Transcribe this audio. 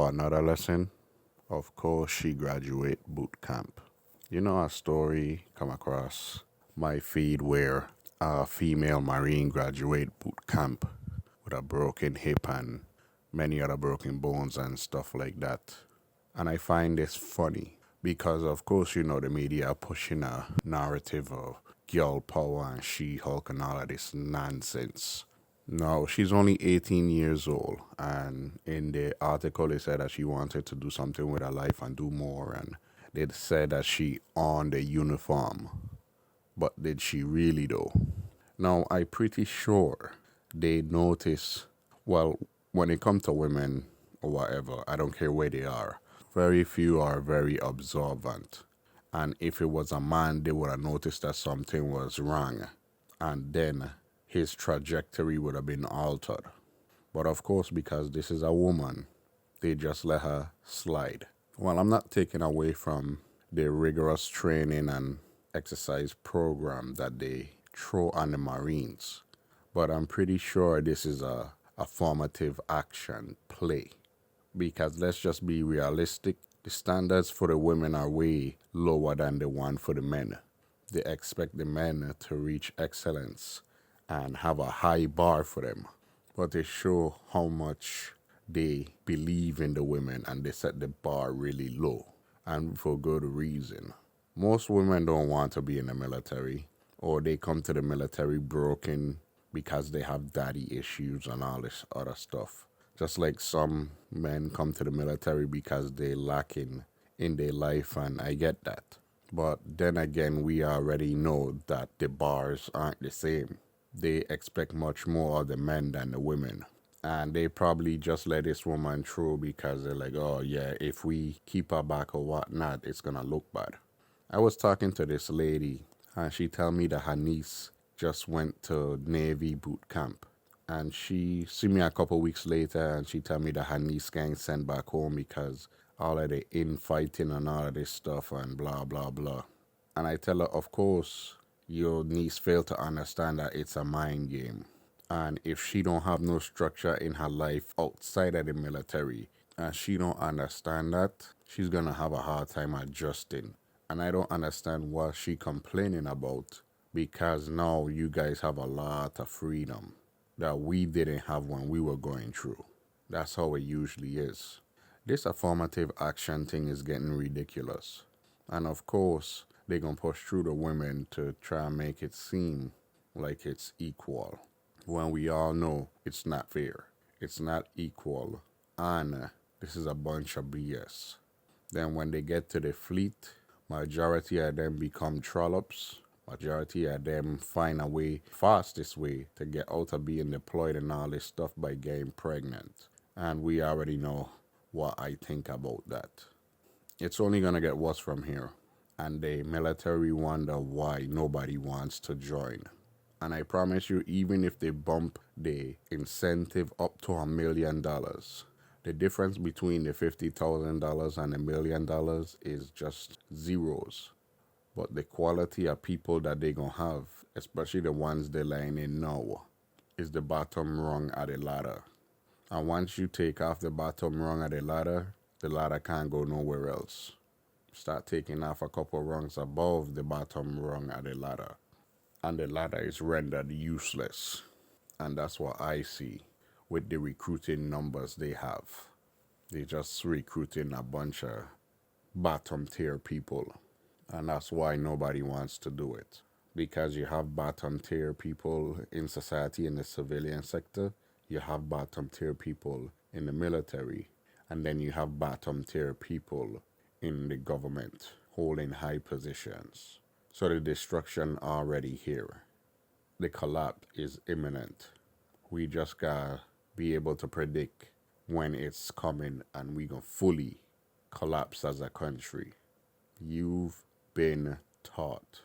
for another lesson. Of course, she graduate boot camp. You know a story come across my feed where a female Marine graduate boot camp with a broken hip and many other broken bones and stuff like that. And I find this funny because, of course, the media are pushing a narrative of girl power and She-Hulk and all of this nonsense. No, she's only 18 years old, and in the article they said that she wanted to do something with her life and do more, and they said that she owned a uniform. But did she really though? Now, I'm pretty sure they notice, well, when it comes to women or whatever, I don't care where they are, very few are very observant. And if it was a man, they would have noticed that something was wrong. And then his trajectory would have been altered. But of course, because this is a woman, they just let her slide. Well, I'm not taking away from the rigorous training and exercise program that they throw on the Marines, but I'm pretty sure this is a formative action play. Because let's just be realistic, the standards for the women are way lower than the one for the men. They expect the men to reach excellence and have a high bar for them. But they show how much they believe in the women and they set the bar really low. And for good reason. Most women don't want to be in the military, or they come to the military broken because they have daddy issues and all this other stuff. Just like some men come to the military because they lacking in their life, and I get that. But then again, we already know that the bars aren't the same. They expect much more of the men than the women. And they probably just let this woman through because they're like, oh yeah, if we keep her back or whatnot, it's gonna look bad. I was talking to this lady and she told me that her niece just went to Navy boot camp. And she see me a couple weeks later and she told me that her niece getting sent back home because all of the infighting and all of this stuff and blah, blah, blah. And I tell her, of course, your niece failed to understand that it's a mind game. And if she don't have no structure in her life outside of the military, and she don't understand that, she's gonna have a hard time adjusting. And I don't understand what she complaining about, because now you guys have a lot of freedom that we didn't have when we were going through. That's how it usually is. This affirmative action thing is getting ridiculous. And of course, they're gonna push through the women to try and make it seem like it's equal, when we all know it's not fair. It's not equal. And this is a bunch of BS. Then when they get to the fleet, majority of them become trollops. Majority of them find a way, fastest way, to get out of being deployed and all this stuff by getting pregnant. And we already know what I think about that. It's only gonna get worse from here. And the military wonder why nobody wants to join. And I promise you, even if they bump the incentive up to $1 million, the difference between the $50,000 and $1 million is just zeros. But the quality of people that they gonna have, especially the ones they're laying in now, is the bottom rung of the ladder. And once you take off the bottom rung of the ladder can't go nowhere else. Start taking off a couple rungs above the bottom rung of the ladder, and the ladder is rendered useless. And that's what I see with the recruiting numbers they have. They just recruiting a bunch of bottom tier people. And that's why nobody wants to do it. Because you have bottom tier people in society in the civilian sector, you have bottom tier people in the military, and then you have bottom tier people in the government holding high positions. So the destruction already here. The collapse is imminent. We just gotta be able to predict when it's coming, and we gonna fully collapse as a country. You've been taught.